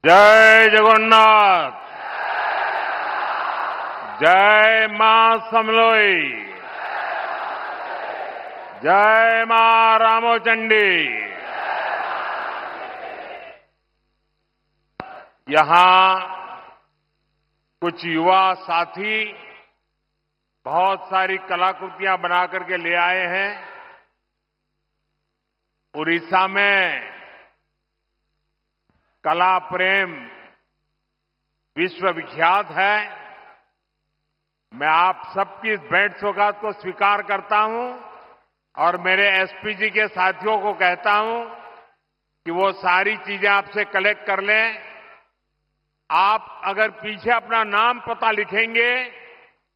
जय जगन्नाथ। जय मां समलोई। जय मां रामोचंडी। यहां कुछ युवा साथी बहुत सारी कलाकृतियां बना करके ले आए हैं। उड़ीसा में कला प्रेम विश्वविख्यात है। मैं आप सबकी इस भेंट सौगात को स्वीकार करता हूं और मेरे एसपीजी के साथियों को कहता हूं कि वो सारी चीजें आपसे कलेक्ट कर लें। आप अगर पीछे अपना नाम पता लिखेंगे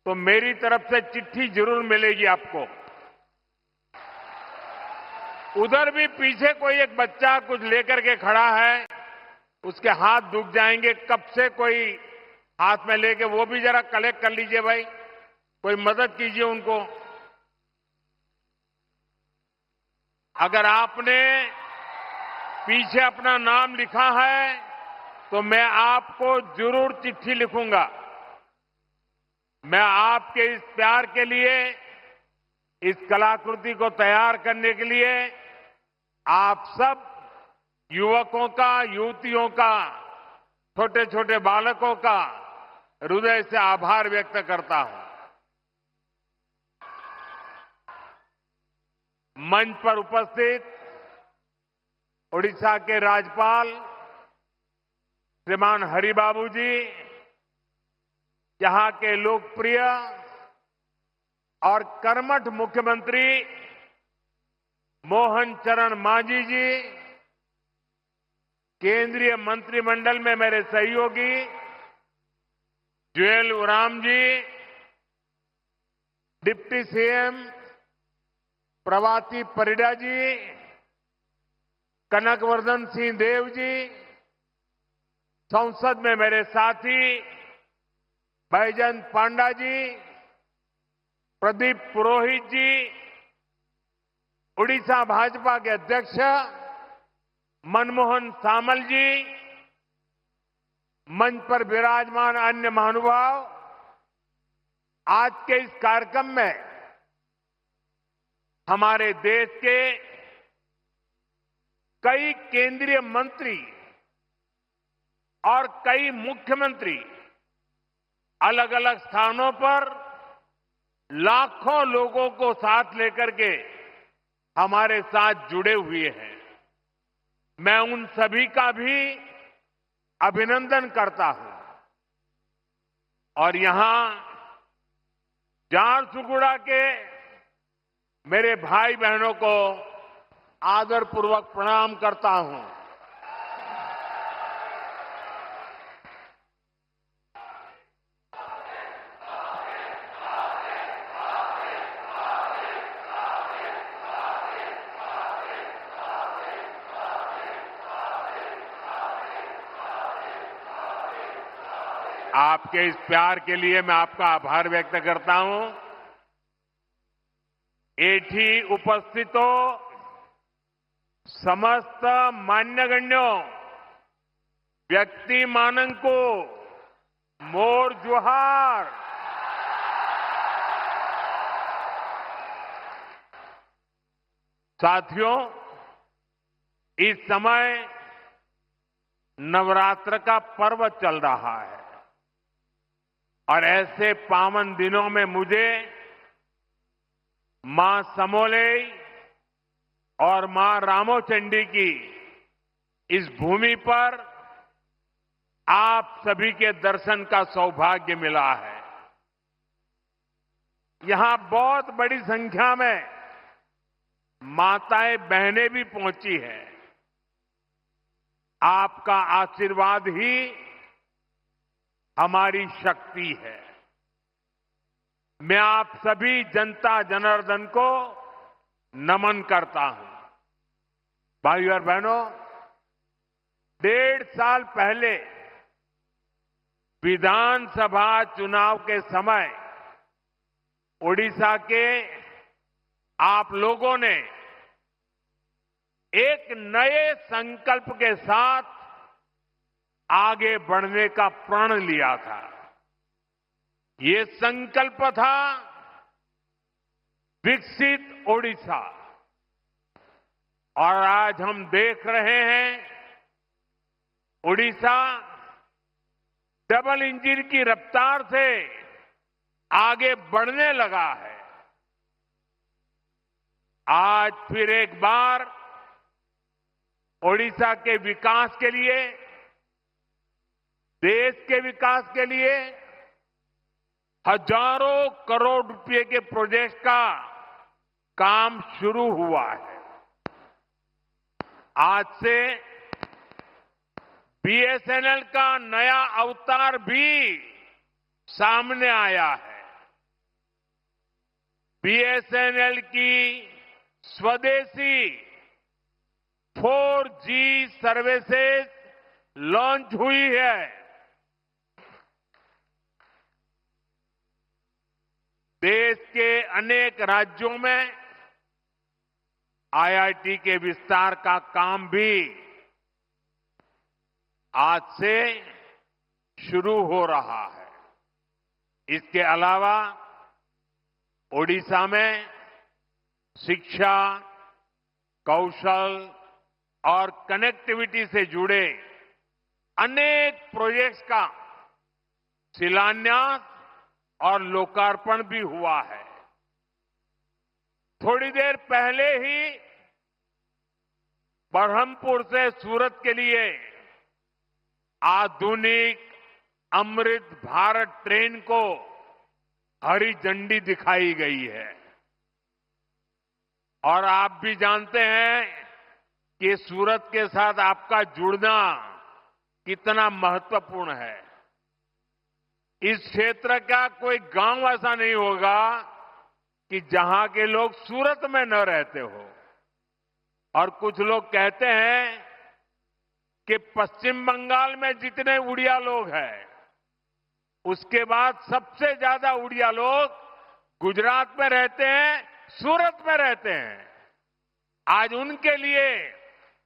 तो मेरी तरफ से चिट्ठी जरूर मिलेगी आपको। उधर भी पीछे कोई एक बच्चा कुछ लेकर के खड़ा है, उसके हाथ दुख जाएंगे, कब से कोई हाथ में लेके, वो भी जरा कलेक्ट कर लीजिए भाई, कोई मदद कीजिए उनको। अगर आपने पीछे अपना नाम लिखा है तो मैं आपको जरूर चिट्ठी लिखूंगा। मैं आपके इस प्यार के लिए, इस कलाकृति को तैयार करने के लिए आप सब युवकों का, युवतियों का, छोटे छोटे बालकों का हृदय से आभार व्यक्त करता हूं। मंच पर उपस्थित ओडिशा के राज्यपाल श्रीमान हरिबाबू जी, यहां के लोकप्रिय और कर्मठ मुख्यमंत्री मोहन चरण मांझी जी, केंद्रीय मंत्रिमंडल में मेरे सहयोगी जुएल ओराम जी, डिप्टी सीएम प्रभाती परिडा जी, कनकवर्धन सिंह देव जी, संसद में मेरे साथी बैजयंत पांडा जी, प्रदीप पुरोहित जी, उड़ीसा भाजपा के अध्यक्ष मनमोहन सामल जी, मंच पर विराजमान अन्य महानुभाव, आज के इस कार्यक्रम में हमारे देश के कई केंद्रीय मंत्री और कई मुख्यमंत्री अलग अलग स्थानों पर लाखों लोगों को साथ लेकर के हमारे साथ जुड़े हुए हैं। मैं उन सभी का भी अभिनंदन करता हूं और यहां झारसुगुड़ा के मेरे भाई बहनों को आदरपूर्वक प्रणाम करता हूं। आपके इस प्यार के लिए मैं आपका आभार व्यक्त करता हूं। एठी उपस्थितो समस्त मान्यगण्यों व्यक्ति मानंको मोर जुहार। साथियों, इस समय नवरात्र का पर्व चल रहा है और ऐसे पावन दिनों में मुझे मां समोलेई और मां रामोचंडी की इस भूमि पर आप सभी के दर्शन का सौभाग्य मिला है। यहां बहुत बड़ी संख्या में माताएं बहनें भी पहुंची हैं। आपका आशीर्वाद ही हमारी शक्ति है। मैं आप सभी जनता जनार्दन को नमन करता हूं। भाइयों और बहनों, 1.5 साल पहले विधानसभा चुनाव के समय ओडिशा के आप लोगों ने एक नए संकल्प के साथ आगे बढ़ने का प्रण लिया था। ये संकल्प था विकसित ओडिशा। और आज हम देख रहे हैं ओडिशा डबल इंजन की रफ्तार से आगे बढ़ने लगा है। आज फिर एक बार ओडिशा के विकास के लिए, देश के विकास के लिए हजारों करोड़ रुपए के प्रोजेक्ट का काम शुरू हुआ है। आज से बीएसएनएल का नया अवतार भी सामने आया है। बीएसएनएल की स्वदेशी 4G सर्विसेज लॉन्च हुई है। देश के अनेक राज्यों में आईआईटी के विस्तार का काम भी आज से शुरू हो रहा है। इसके अलावा ओडिशा में शिक्षा, कौशल और कनेक्टिविटी से जुड़े अनेक प्रोजेक्ट्स का शिलान्यास और लोकार्पण भी हुआ है। थोड़ी देर पहले ही बरहमपुर से सूरत के लिए आधुनिक अमृत भारत ट्रेन को हरी झंडी दिखाई गई है। और आप भी जानते हैं कि सूरत के साथ आपका जुड़ना कितना महत्वपूर्ण है। इस क्षेत्र का कोई गांव ऐसा नहीं होगा कि जहां के लोग सूरत में न रहते हो। और कुछ लोग कहते हैं कि पश्चिम बंगाल में जितने उड़िया लोग हैं, उसके बाद सबसे ज्यादा उड़िया लोग गुजरात में रहते हैं, सूरत में रहते हैं। आज उनके लिए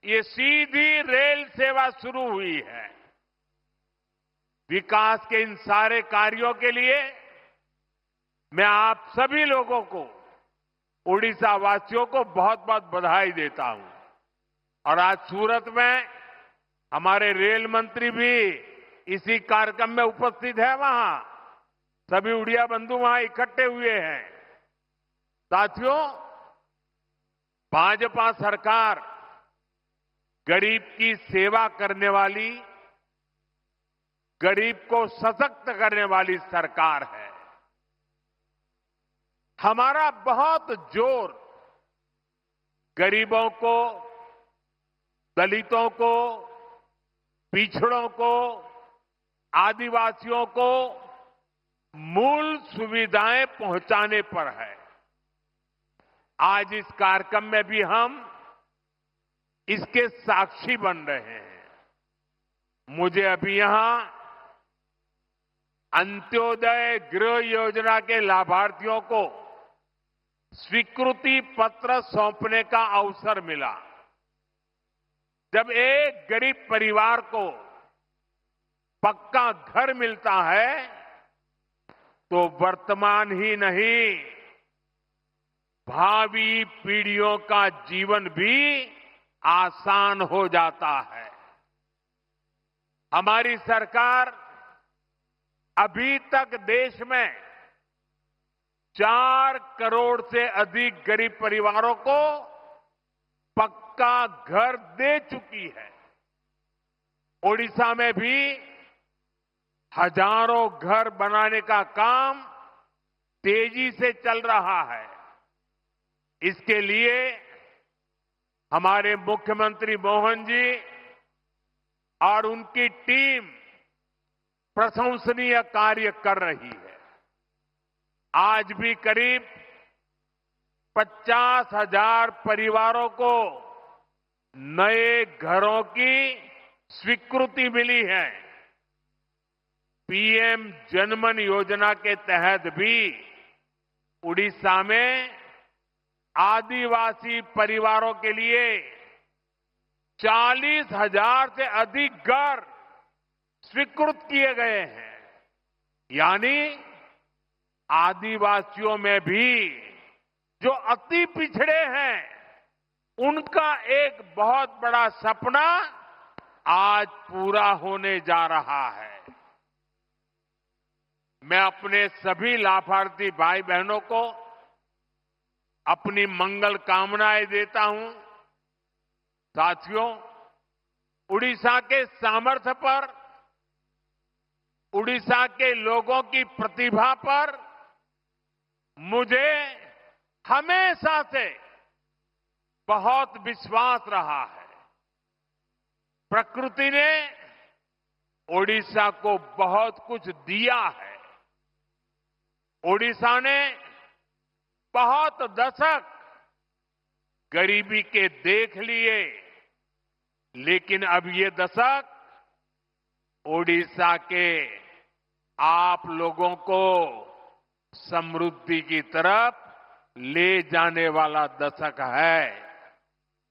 ये सीधी रेल सेवा शुरू हुई है। विकास के इन सारे कार्यों के लिए मैं आप सभी लोगों को, उड़ीसा वासियों को बहुत बहुत बधाई देता हूं। और आज सूरत में हमारे रेल मंत्री भी इसी कार्यक्रम में उपस्थित है। वहां सभी उड़िया बंधु वहां इकट्ठे हुए हैं। साथियों, भाजपा सरकार गरीब की सेवा करने वाली, गरीब को सशक्त करने वाली सरकार है। हमारा बहुत जोर गरीबों को, दलितों को, पिछड़ों को, आदिवासियों को मूल सुविधाएं पहुंचाने पर है। आज इस कार्यक्रम में भी हम इसके साक्षी बन रहे हैं। मुझे अभी यहां अंत्योदय गृह योजना के लाभार्थियों को स्वीकृति पत्र सौंपने का अवसर मिला। जब एक गरीब परिवार को पक्का घर मिलता है तो वर्तमान ही नहीं, भावी पीढ़ियों का जीवन भी आसान हो जाता है। हमारी सरकार अभी तक देश में 4 करोड़ से अधिक गरीब परिवारों को पक्का घर दे चुकी है। ओडिशा में भी हजारों घर बनाने का काम तेजी से चल रहा है। इसके लिए हमारे मुख्यमंत्री मोहन जी और उनकी टीम प्रशंसनीय कार्य कर रही है। आज भी करीब 50,000 परिवारों को नए घरों की स्वीकृति मिली है। पीएम जनमन योजना के तहत भी उड़ीसा में आदिवासी परिवारों के लिए 40,000 से अधिक घर स्वीकृत किए गए हैं। यानी आदिवासियों में भी जो अति पिछड़े हैं, उनका एक बहुत बड़ा सपना आज पूरा होने जा रहा है। मैं अपने सभी लाभार्थी भाई बहनों को अपनी मंगल कामनाएं देता हूं। साथियों, उड़ीसा के सामर्थ्य पर, उड़ीसा के लोगों की प्रतिभा पर मुझे हमेशा से बहुत विश्वास रहा है। प्रकृति ने ओडिशा को बहुत कुछ दिया है। ओडिशा ने बहुत दशक गरीबी के देख लिए, लेकिन अब ये दशक ओडिशा के आप लोगों को समृद्धि की तरफ ले जाने वाला दशक है।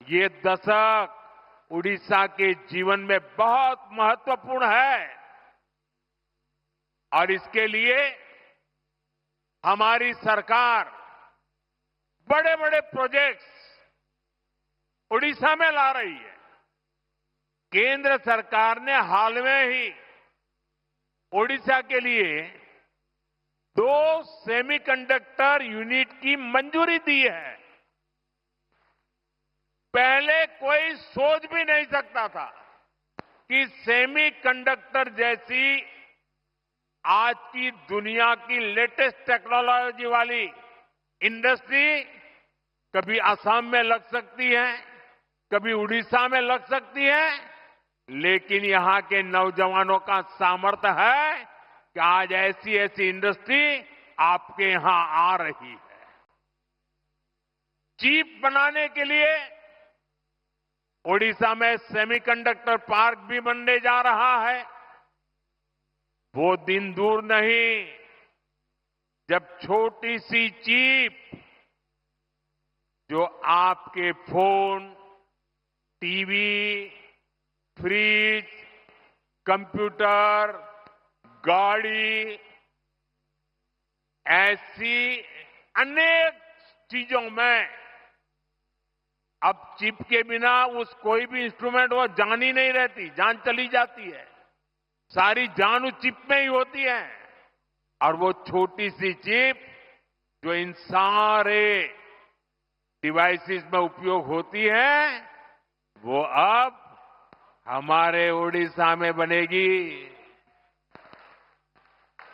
ये दशक उड़ीसा के जीवन में बहुत महत्वपूर्ण है और इसके लिए हमारी सरकार बड़े बड़े प्रोजेक्ट्स उड़ीसा में ला रही है। केंद्र सरकार ने हाल में ही ओडिशा के लिए 2 सेमीकंडक्टर यूनिट की मंजूरी दी है। पहले कोई सोच भी नहीं सकता था कि सेमीकंडक्टर जैसी आज की दुनिया की लेटेस्ट टेक्नोलॉजी वाली इंडस्ट्री कभी असम में लग सकती है, कभी उड़ीसा में लग सकती है, लेकिन यहां के नौजवानों का सामर्थ्य है कि आज ऐसी ऐसी इंडस्ट्री आपके यहां आ रही है। चिप बनाने के लिए ओडिशा में सेमीकंडक्टर पार्क भी बनने जा रहा है। वो दिन दूर नहीं जब छोटी सी चिप जो आपके फोन, टीवी, फ्रिज, कंप्यूटर, गाड़ी, ऐसी अनेक चीजों में अब चिप के बिना उस कोई भी इंस्ट्रूमेंट वो जान ही नहीं रहती, जान चली जाती है। सारी जान उस चिप में ही होती है। और वो छोटी सी चिप जो इन सारे डिवाइसेस में उपयोग होती है, वो अब हमारे ओडिशा में बनेगी।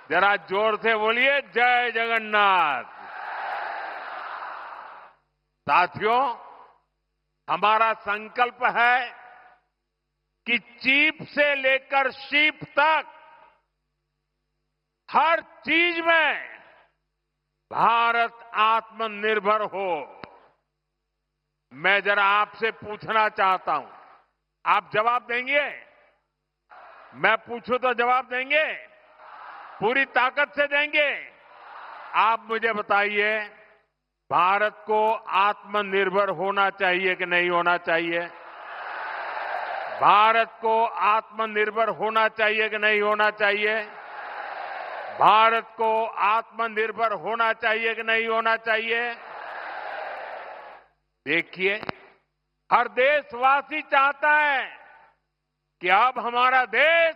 जरा जोर से बोलिए, जय जगन्नाथ। साथियों, हमारा संकल्प है कि चिप से लेकर शिप तक हर चीज में भारत आत्मनिर्भर हो। मैं जरा आपसे पूछना चाहता हूं, आप जवाब देंगे? मैं पूछूं तो जवाब देंगे? पूरी ताकत से देंगे? आप मुझे बताइए, भारत को आत्मनिर्भर होना चाहिए कि नहीं होना चाहिए? भारत को आत्मनिर्भर होना चाहिए कि नहीं होना चाहिए? भारत को आत्मनिर्भर होना चाहिए कि नहीं होना चाहिए? देखिए, हर देशवासी चाहता है कि अब हमारा देश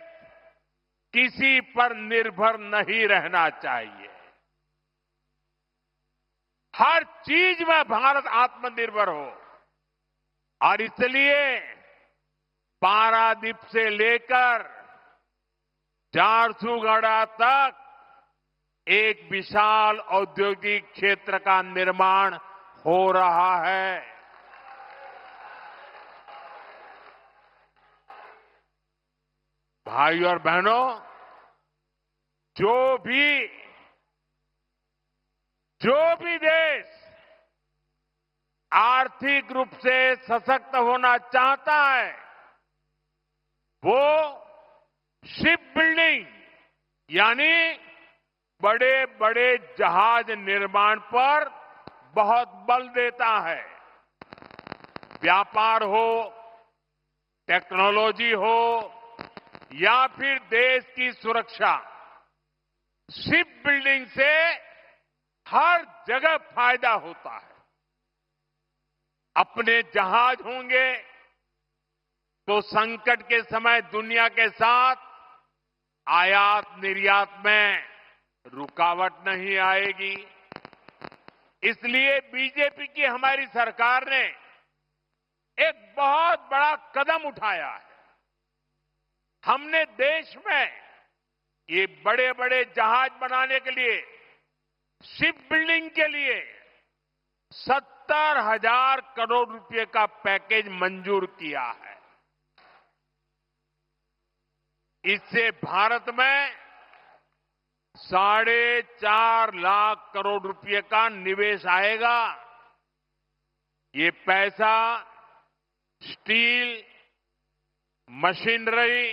किसी पर निर्भर नहीं रहना चाहिए। हर चीज में भारत आत्मनिर्भर हो, और इसलिए पारादीप से लेकर झारसुगुड़ा तक एक विशाल औद्योगिक क्षेत्र का निर्माण हो रहा है। भाइयों और बहनों, जो भी देश आर्थिक रूप से सशक्त होना चाहता है, वो शिप बिल्डिंग यानी बड़े बड़े जहाज निर्माण पर बहुत बल देता है। व्यापार हो, टेक्नोलॉजी हो, या फिर देश की सुरक्षा, शिप बिल्डिंग से हर जगह फायदा होता है। अपने जहाज होंगे तो संकट के समय दुनिया के साथ आयात निर्यात में रुकावट नहीं आएगी। इसलिए बीजेपी की हमारी सरकार ने एक बहुत बड़ा कदम उठाया है। हमने देश में ये बड़े बड़े जहाज बनाने के लिए, शिप बिल्डिंग के लिए 70,000 करोड़ रुपए का पैकेज मंजूर किया है। इससे भारत में 4.5 लाख करोड़ रुपए का निवेश आएगा। ये पैसा स्टील, मशीनरी,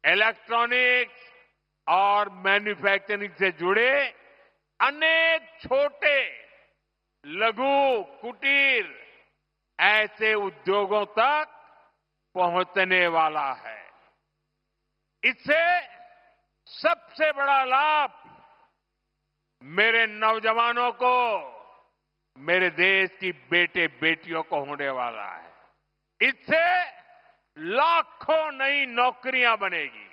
इलेक्ट्रॉनिक्स और मैन्युफैक्चरिंग से जुड़े अनेक छोटे, लघु, कुटीर ऐसे उद्योगों तक पहुंचने वाला है। इससे सबसे बड़ा लाभ मेरे नौजवानों को, मेरे देश की बेटे बेटियों को होने वाला है। इससे लाखों नई नौकरियां बनेगी।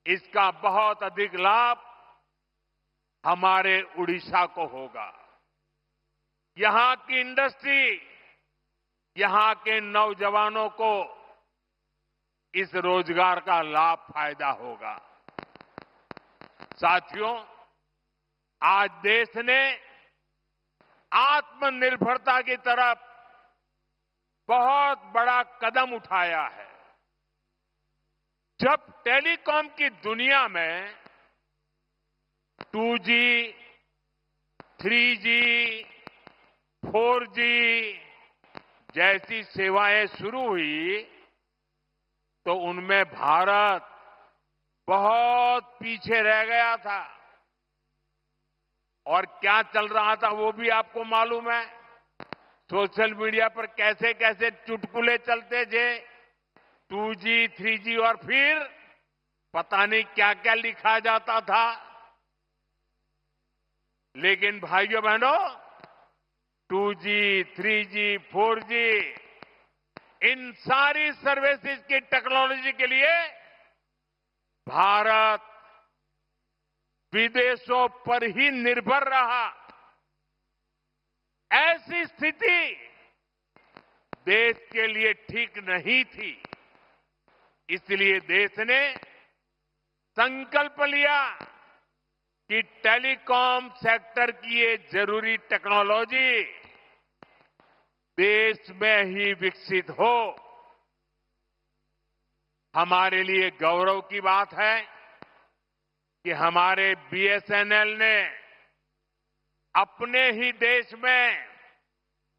इसका बहुत अधिक लाभ हमारे उड़ीसा को होगा। यहां की इंडस्ट्री, यहां के नौजवानों को इस रोजगार का लाभ फायदा होगा। साथियों, आज देश ने आत्मनिर्भरता की तरफ बहुत बड़ा कदम उठाया है। जब टेलीकॉम की दुनिया में 2G, 3G, 4G जैसी सेवाएं शुरू हुई तो उनमें भारत बहुत पीछे रह गया था। और क्या चल रहा था वो भी आपको मालूम है। सोशल मीडिया पर कैसे कैसे चुटकुले चलते थे, 2G, 3G और फिर पता नहीं क्या क्या लिखा जाता था। लेकिन भाइयों बहनों, 2G, 3G, 4G इन सारी सर्विसेज की टेक्नोलॉजी के लिए भारत विदेशों पर ही निर्भर रहा। ऐसी स्थिति देश के लिए ठीक नहीं थी। इसलिए देश ने संकल्प लिया कि टेलीकॉम सेक्टर की ये जरूरी टेक्नोलॉजी देश में ही विकसित हो। हमारे लिए गौरव की बात है कि हमारे BSNL ने अपने ही देश में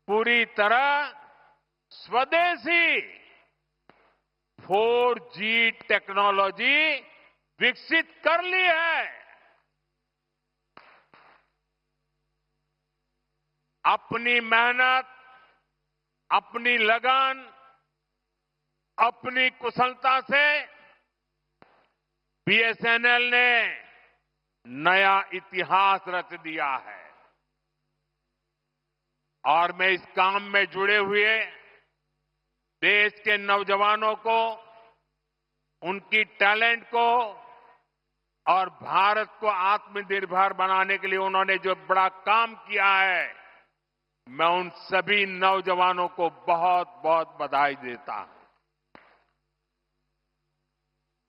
पूरी तरह स्वदेशी 4G टेक्नोलॉजी विकसित कर ली है। अपनी मेहनत, अपनी लगन, अपनी कुशलता से BSNL ने नया इतिहास रच दिया है। और मैं इस काम में जुड़े हुए देश के नौजवानों को, उनकी टैलेंट को और भारत को आत्मनिर्भर बनाने के लिए उन्होंने जो बड़ा काम किया है, मैं उन सभी नौजवानों को बहुत बहुत बधाई देता हूं।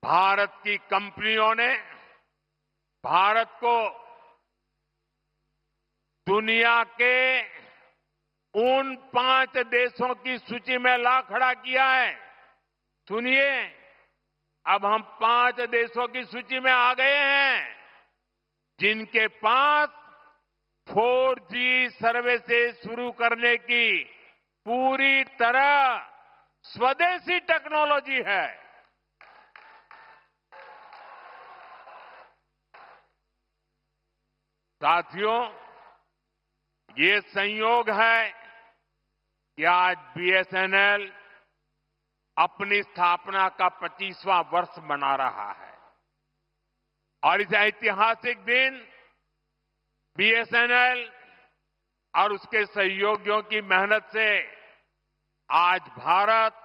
भारत की कंपनियों ने भारत को दुनिया के उन 5 देशों की सूची में ला खड़ा किया है। सुनिए, अब हम 5 देशों की सूची में आ गए हैं जिनके पास 4G सर्विसेज शुरू करने की पूरी तरह स्वदेशी टेक्नोलॉजी है। साथियों, ये संयोग है कि आज BSNL अपनी स्थापना का 25वां वर्ष मना रहा है और इस ऐतिहासिक दिन बीएसएनएल और उसके सहयोगियों की मेहनत से आज Bharat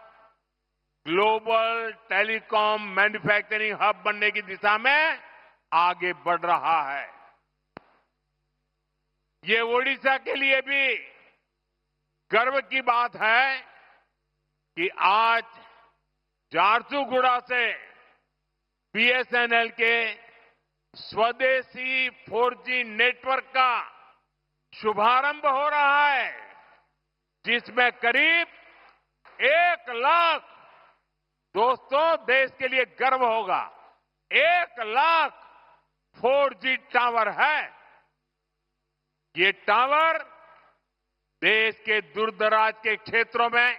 global telecom manufacturing hub बनने की दिशा में आगे बढ़ रहा है। ये ओडिशा के लिए भी गर्व की बात है कि आज झारसुगुड़ा से बीएसएनएल के स्वदेशी 4G नेटवर्क का शुभारंभ हो रहा है, जिसमें करीब 1 लाख, दोस्तों देश के लिए गर्व होगा, 1 लाख 4G टावर है। ये टावर देश के दूरदराज के क्षेत्रों में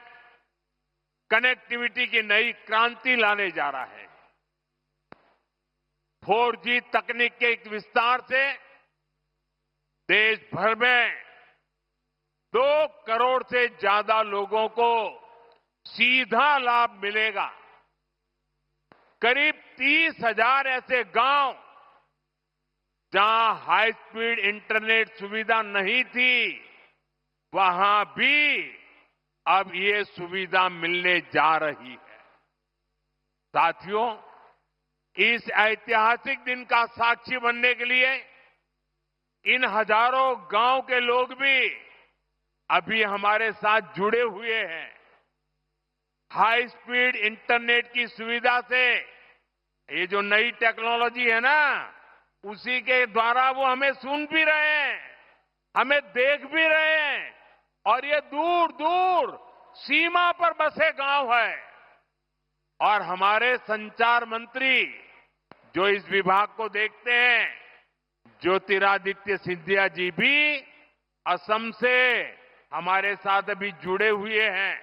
कनेक्टिविटी की नई क्रांति लाने जा रहा है। 4G तकनीक के एक विस्तार से देश भर में 2 करोड़ से ज्यादा लोगों को सीधा लाभ मिलेगा। करीब 30,000 ऐसे गांव जहां हाई स्पीड इंटरनेट सुविधा नहीं थी, वहां भी अब ये सुविधा मिलने जा रही है। साथियों, इस ऐतिहासिक दिन का साक्षी बनने के लिए इन हजारों गांव के लोग भी अभी हमारे साथ जुड़े हुए हैं। हाई स्पीड इंटरनेट की सुविधा से ये जो नई टेक्नोलॉजी है ना, उसी के द्वारा वो हमें सुन भी रहे हैं, हमें देख भी रहे हैं और ये दूर दूर सीमा पर बसे गांव है। और हमारे संचार मंत्री जो इस विभाग को देखते हैं, ज्योतिरादित्य सिंधिया जी भी असम से हमारे साथ अभी जुड़े हुए हैं।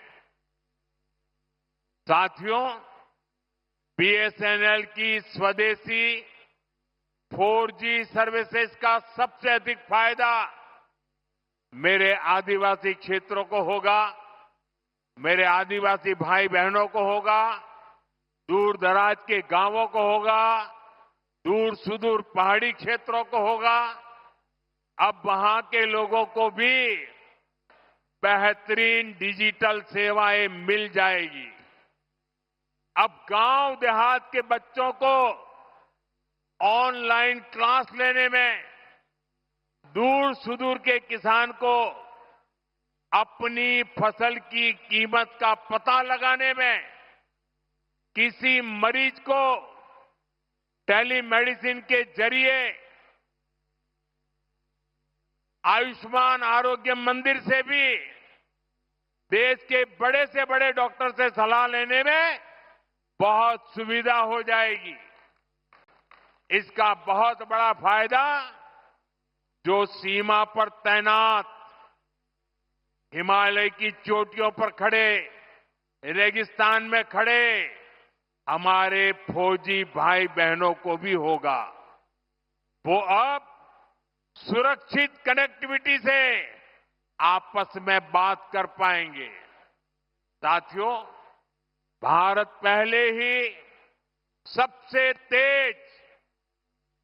साथियों, बीएसएनएल की स्वदेशी 4G सर्विसेज का सबसे अधिक फायदा मेरे आदिवासी क्षेत्रों को होगा, मेरे आदिवासी भाई बहनों को होगा, दूर दराज के गांवों को होगा, दूर सुदूर पहाड़ी क्षेत्रों को होगा। अब वहां के लोगों को भी बेहतरीन डिजिटल सेवाएं मिल जाएगी। अब गांव देहात के बच्चों को ऑनलाइन क्लास लेने में, दूर सुदूर के किसान को अपनी फसल की कीमत का पता लगाने में, किसी मरीज को टेलीमेडिसिन के जरिए आयुष्मान आरोग्य मंदिर से भी देश के बड़े से बड़े डॉक्टर से सलाह लेने में बहुत सुविधा हो जाएगी। इसका बहुत बड़ा फायदा जो सीमा पर तैनात, हिमालय की चोटियों पर खड़े, रेगिस्तान में खड़े हमारे फौजी भाई बहनों को भी होगा। वो अब सुरक्षित कनेक्टिविटी से आपस में बात कर पाएंगे। साथियों, भारत पहले ही सबसे तेज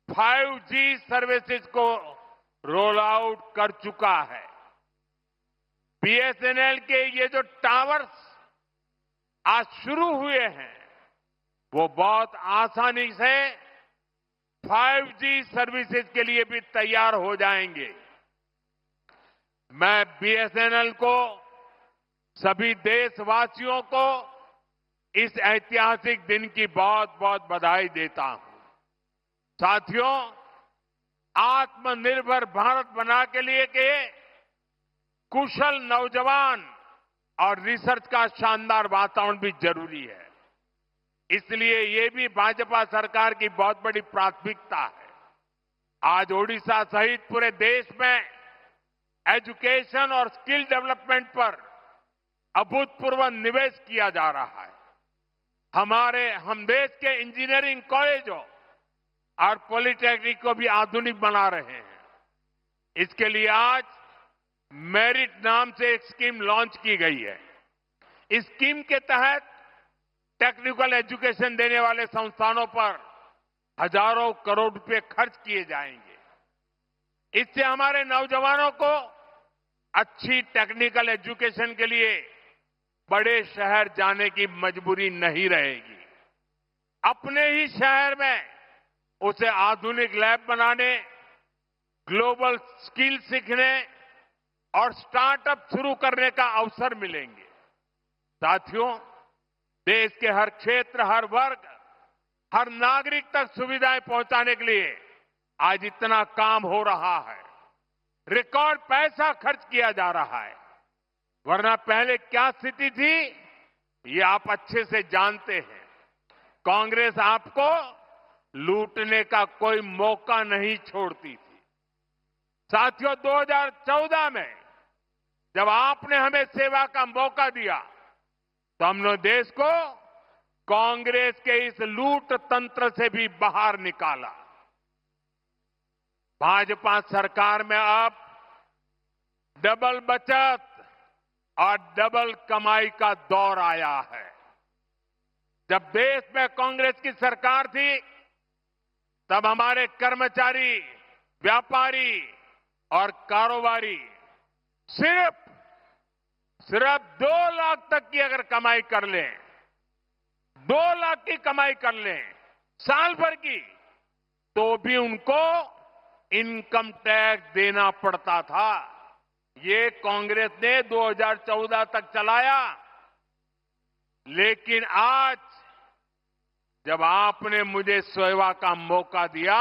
5G सर्विसेज को रोल आउट कर चुका है। बीएसएनएल के ये जो टावर्स आज शुरू हुए हैं, वो बहुत आसानी से 5G सर्विसेज के लिए भी तैयार हो जाएंगे। मैं बीएसएनएल को, सभी देशवासियों को इस ऐतिहासिक दिन की बहुत बहुत बधाई देता हूं। साथियों, आत्मनिर्भर भारत बना के लिए के कुशल नौजवान और रिसर्च का शानदार वातावरण भी जरूरी है। इसलिए ये भी भाजपा सरकार की बहुत बड़ी प्राथमिकता है। आज ओडिशा सहित पूरे देश में एजुकेशन और स्किल डेवलपमेंट पर अभूतपूर्व निवेश किया जा रहा है। हम देश के इंजीनियरिंग कॉलेजों और पॉलिटेक्निक को भी आधुनिक बना रहे हैं। इसके लिए आज मेरिट नाम से एक स्कीम लॉन्च की गई है। इस स्कीम के तहत टेक्निकल एजुकेशन देने वाले संस्थानों पर हजारों करोड़ रुपए खर्च किए जाएंगे। इससे हमारे नौजवानों को अच्छी टेक्निकल एजुकेशन के लिए बड़े शहर जाने की मजबूरी नहीं रहेगी। अपने ही शहर में उसे आधुनिक लैब बनाने, ग्लोबल स्किल सीखने और स्टार्टअप शुरू करने का अवसर मिलेंगे। साथियों, देश के हर क्षेत्र, हर वर्ग, हर नागरिक तक सुविधाएं पहुंचाने के लिए आज इतना काम हो रहा है। रिकॉर्ड पैसा खर्च किया जा रहा है। वरना पहले क्या स्थिति थी, ये आप अच्छे से जानते हैं। कांग्रेस आपको लूटने का कोई मौका नहीं छोड़ती थी। साथियों, 2014 में जब आपने हमें सेवा का मौका दिया तो हमने देश को कांग्रेस के इस लूट तंत्र से भी बाहर निकाला। भाजपा सरकार में अब डबल बचत और डबल कमाई का दौर आया है। जब देश में कांग्रेस की सरकार थी तब हमारे कर्मचारी, व्यापारी और कारोबारी सिर्फ 2 लाख तक की अगर कमाई कर लें, 2 लाख की कमाई कर लें साल भर की, तो भी उनको इनकम टैक्स देना पड़ता था। ये कांग्रेस ने 2014 तक चलाया। लेकिन आज जब आपने मुझे सेवा का मौका दिया,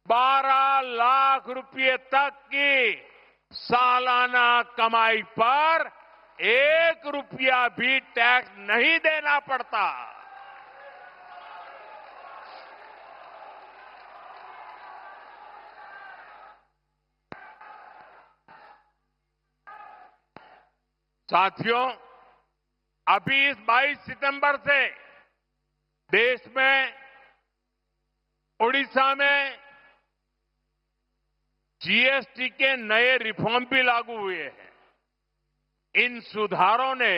12 लाख रुपए तक की सालाना कमाई पर 1 रुपया भी टैक्स नहीं देना पड़ता। साथियों, अभी इस 22 सितंबर से देश में, उड़ीसा में जीएसटी के नए रिफॉर्म भी लागू हुए हैं। इन सुधारों ने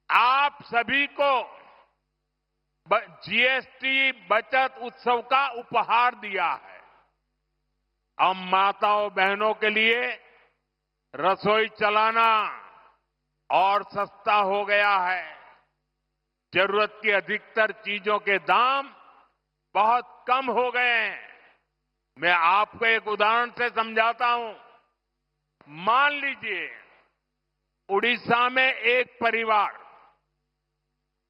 आप सभी को जीएसटी बचत उत्सव का उपहार दिया है। अब माताओं बहनों के लिए रसोई चलाना और सस्ता हो गया है। जरूरत की अधिकतर चीजों के दाम बहुत कम हो गए हैं। मैं आपको एक उदाहरण से समझाता हूं। मान लीजिए उड़ीसा में एक परिवार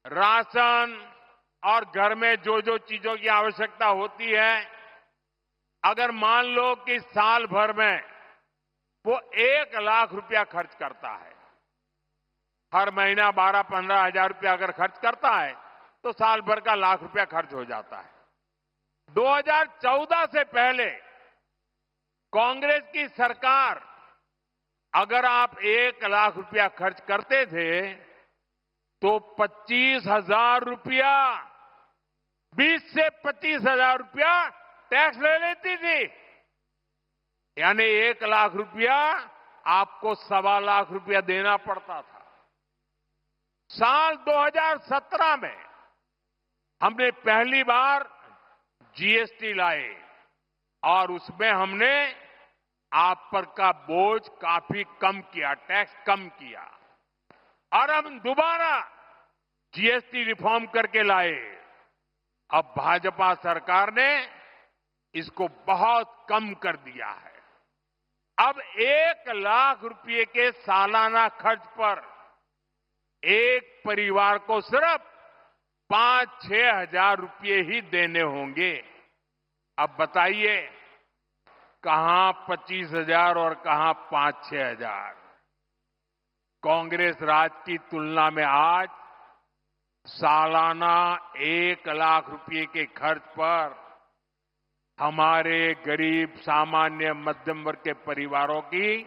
राशन और घर में जो जो चीजों की आवश्यकता होती है, अगर मान लो कि साल भर में वो 1 लाख रुपया खर्च करता है, हर महीना 12-15 हजार रुपया अगर खर्च करता है तो साल भर का लाख रुपया खर्च हो जाता है। 2014 से पहले कांग्रेस की सरकार, अगर आप 1 लाख रुपया खर्च करते थे तो 25,000 रुपया, 20 से 25,000 रुपया टैक्स ले लेती थी। यानी 1 लाख रुपया आपको 1.25 लाख रुपया देना पड़ता था। साल 2017 में हमने पहली बार जीएसटी लाए और उसमें हमने आप पर का बोझ काफी कम किया, टैक्स कम किया। और हम दोबारा जीएसटी रिफॉर्म करके लाए। अब भाजपा सरकार ने इसको बहुत कम कर दिया है। अब 1 लाख रुपए के सालाना खर्च पर एक परिवार को सिर्फ 5-6 हजार रुपये ही देने होंगे। अब बताइए कहां 25,000 और कहां 5-6 हजार। कांग्रेस राज की तुलना में आज सालाना 1 लाख रुपए के खर्च पर हमारे गरीब, सामान्य, मध्यम वर्ग के परिवारों की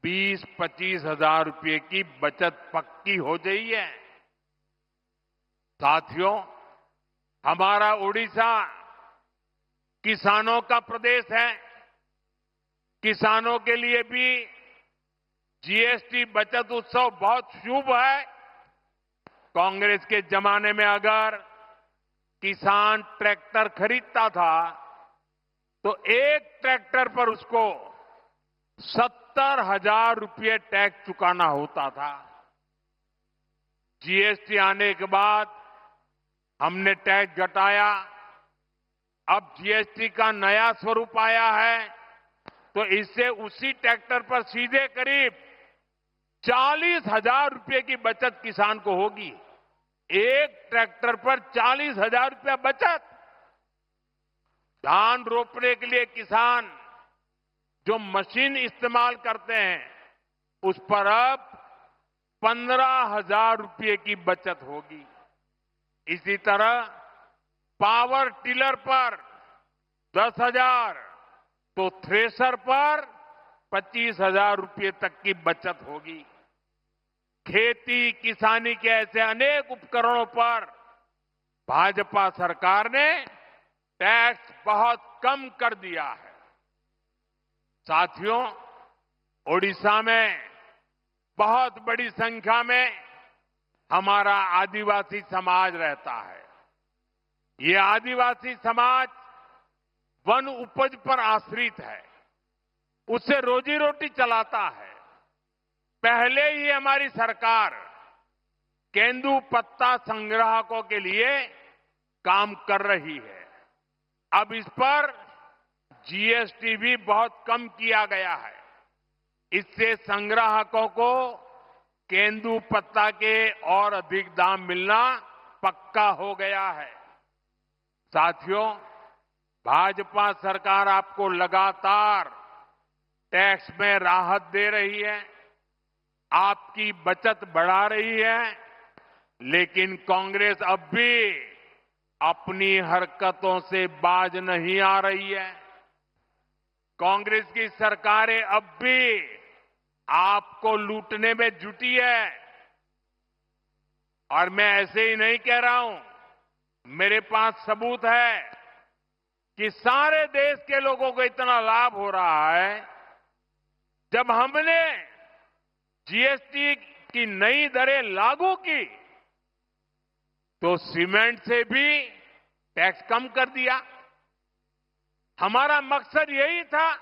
20-25 हजार रुपये की बचत पक्की हो गई है। साथियों, हमारा उड़ीसा किसानों का प्रदेश है। किसानों के लिए भी जीएसटी बचत उत्सव बहुत शुभ है। कांग्रेस के जमाने में अगर किसान ट्रैक्टर खरीदता था तो एक ट्रैक्टर पर उसको 70,000 रुपये टैक्स चुकाना होता था। जीएसटी आने के बाद हमने टैक्स घटाया। अब जीएसटी का नया स्वरूप आया है तो इससे उसी ट्रैक्टर पर सीधे करीब 40,000 रुपये की बचत किसान को होगी। एक ट्रैक्टर पर 40,000 रुपया बचत। धान रोपने के लिए किसान जो मशीन इस्तेमाल करते हैं उस पर अब 15,000 रुपये की बचत होगी। इसी तरह पावर टिलर पर 10,000 तो थ्रेसर पर 25,000 रुपये तक की बचत होगी। खेती किसानी के ऐसे अनेक उपकरणों पर भाजपा सरकार ने टैक्स बहुत कम कर दिया है। साथियों, ओडिशा में बहुत बड़ी संख्या में हमारा आदिवासी समाज रहता है। ये आदिवासी समाज वन उपज पर आश्रित है, उससे रोजी रोटी चलाता है। पहले ही हमारी सरकार केंदू पत्ता संग्राहकों के लिए काम कर रही है। अब इस पर जीएसटी भी बहुत कम किया गया है। इससे संग्राहकों को केंदू पत्ता के और अधिक दाम मिलना पक्का हो गया है। साथियों, भाजपा सरकार आपको लगातार टैक्स में राहत दे रही है, आपकी बचत बढ़ा रही है, लेकिन कांग्रेस अब भी अपनी हरकतों से बाज नहीं आ रही है। कांग्रेस की सरकारें अब भी आपको लूटने में जुटी है। और मैं ऐसे ही नहीं कह रहा हूं, मेरे पास सबूत है कि सारे देश के लोगों को इतना लाभ हो रहा है। जब हमने जीएसटी की नई दरें लागू की तो सीमेंट से भी टैक्स कम कर दिया। हमारा मकसद यही था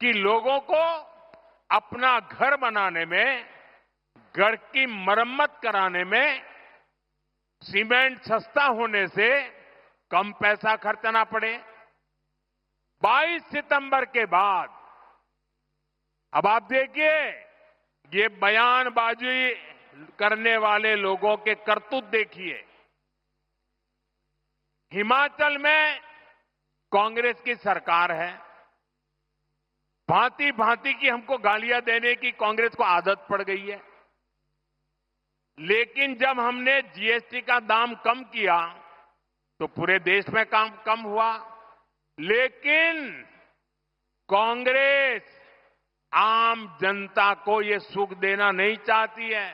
कि लोगों को अपना घर बनाने में, घर की मरम्मत कराने में सीमेंट सस्ता होने से कम पैसा खर्चना पड़े। 22 सितंबर के बाद अब आप देखिए, ये बयानबाजी करने वाले लोगों के करतूत देखिए। हिमाचल में कांग्रेस की सरकार है, भांति भांति की हमको गालियां देने की कांग्रेस को आदत पड़ गई है। लेकिन जब हमने जीएसटी का दाम कम किया तो पूरे देश में काम कम हुआ। लेकिन कांग्रेस आम जनता को ये सुख देना नहीं चाहती है।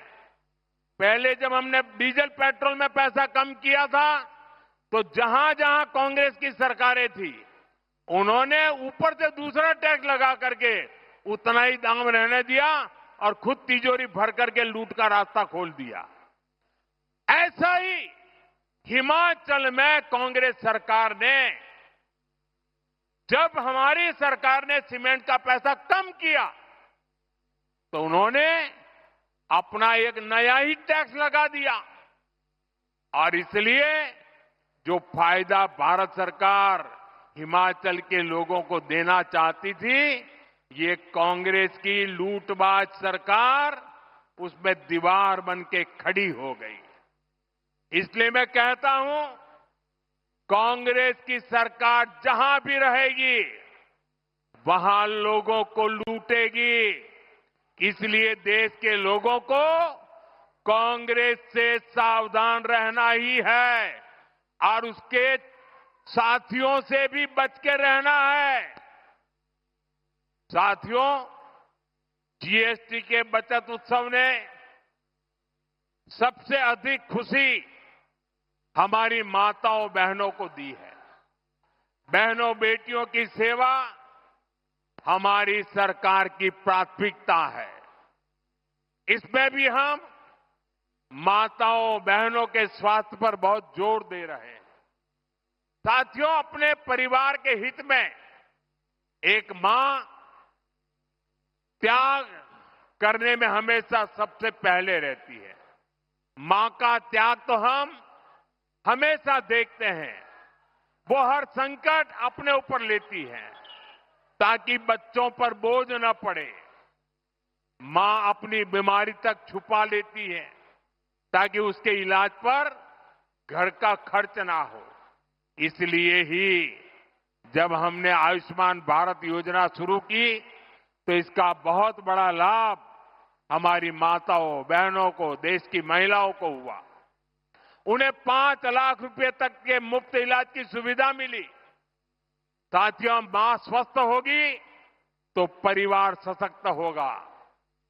पहले जब हमने डीजल पेट्रोल में पैसा कम किया था तो जहां जहां कांग्रेस की सरकारें थी उन्होंने ऊपर से दूसरा टैक्स लगा करके उतना ही दाम रहने दिया और खुद तिजोरी भर करके लूट का रास्ता खोल दिया। ऐसा ही हिमाचल में कांग्रेस सरकार ने, जब हमारी सरकार ने सीमेंट का पैसा कम किया तो उन्होंने अपना एक नया ही टैक्स लगा दिया। और इसलिए जो फायदा भारत सरकार हिमाचल के लोगों को देना चाहती थी, ये कांग्रेस की लूटबाज सरकार उसमें दीवार बन के खड़ी हो गई। इसलिए मैं कहता हूं, कांग्रेस की सरकार जहां भी रहेगी वहां लोगों को लूटेगी। इसलिए देश के लोगों को कांग्रेस से सावधान रहना ही है और उसके साथियों से भी बच के रहना है। साथियों, जीएसटी के बचत उत्सव ने सबसे अधिक खुशी हमारी माताओं बहनों को दी है। बहनों बेटियों की सेवा हमारी सरकार की प्राथमिकता है। इसमें भी हम माताओं बहनों के स्वास्थ्य पर बहुत जोर दे रहे हैं। साथियों, अपने परिवार के हित में एक मां त्याग करने में हमेशा सबसे पहले रहती है। मां का त्याग तो हम हमेशा देखते हैं। वो हर संकट अपने ऊपर लेती है ताकि बच्चों पर बोझ न पड़े। मां अपनी बीमारी तक छुपा लेती है ताकि उसके इलाज पर घर का खर्च ना हो। इसलिए ही जब हमने आयुष्मान भारत योजना शुरू की तो इसका बहुत बड़ा लाभ हमारी माताओं बहनों को, देश की महिलाओं को हुआ। उन्हें 5 लाख रुपए तक के मुफ्त इलाज की सुविधा मिली। साथियों, मां स्वस्थ होगी तो परिवार सशक्त होगा।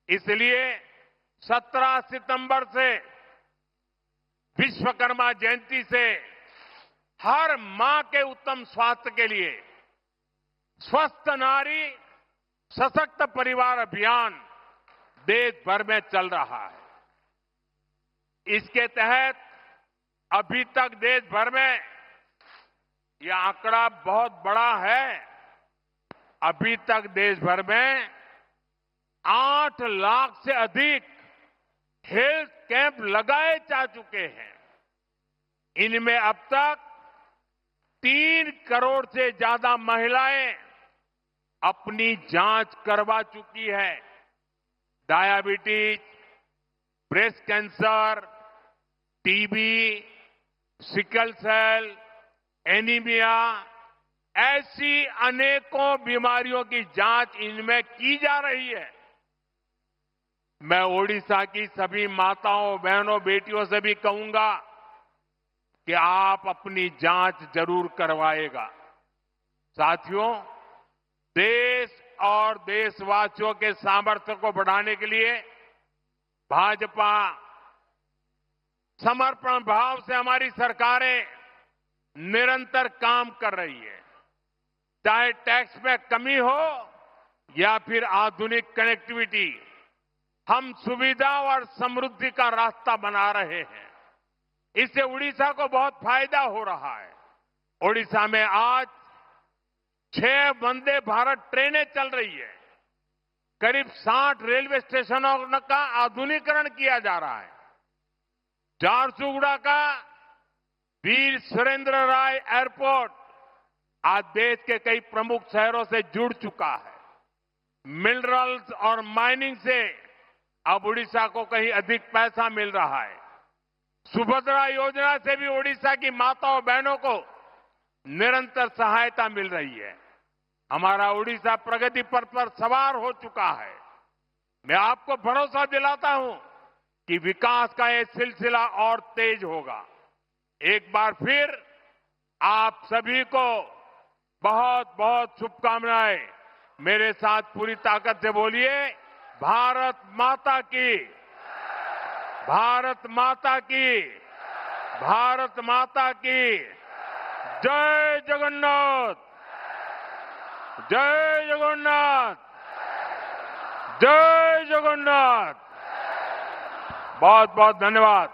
इसलिए 17 सितंबर से विश्वकर्मा जयंती से हर मां के उत्तम स्वास्थ्य के लिए स्वस्थ नारी सशक्त परिवार अभियान देश भर में चल रहा है। इसके तहत अभी तक देश भर में यह आंकड़ा बहुत बड़ा है। अभी तक देश भर में 8 लाख से अधिक हेल्थ कैंप लगाए जा चुके हैं। इनमें अब तक 3 करोड़ से ज्यादा महिलाएं अपनी जांच करवा चुकी है। Diabetes, breast cancer, TB, sickle cell, anaemia, ऐसी अनेकों बीमारियों की जांच इनमें की जा रही है। मैं ओडिशा की सभी माताओं बहनों बेटियों से भी कहूंगा कि आप अपनी जांच जरूर करवाएगा। साथियों, देश और देशवासियों के सामर्थ्य को बढ़ाने के लिए भाजपा समर्पण भाव से हमारी सरकारें निरंतर काम कर रही है। चाहे टैक्स में कमी हो या फिर आधुनिक कनेक्टिविटी, हम सुविधा और समृद्धि का रास्ता बना रहे हैं। इससे उड़ीसा को बहुत फायदा हो रहा है। ओडिशा में आज 6 वंदे भारत ट्रेनें चल रही है। करीब 60 रेलवे स्टेशनों का आधुनिकीकरण किया जा रहा है। झारसुगुड़ा का वीर सुरेंद्र राय एयरपोर्ट आज देश के कई प्रमुख शहरों से जुड़ चुका है। मिनरल्स और माइनिंग से अब उड़ीसा को कहीं अधिक पैसा मिल रहा है। सुभद्रा योजना से भी ओडिशा की माताओं बहनों को निरंतर सहायता मिल रही है। हमारा ओडिशा प्रगति पथ पर सवार हो चुका है। मैं आपको भरोसा दिलाता हूं कि विकास का यह सिलसिला और तेज होगा। एक बार फिर आप सभी को बहुत बहुत शुभकामनाएं। मेरे साथ पूरी ताकत से बोलिए, भारत माता की, भारत माता की, भारत माता की जय जगन्नाथ, जय जगन्नाथ, जय जगन्नाथ। बहुत बहुत धन्यवाद।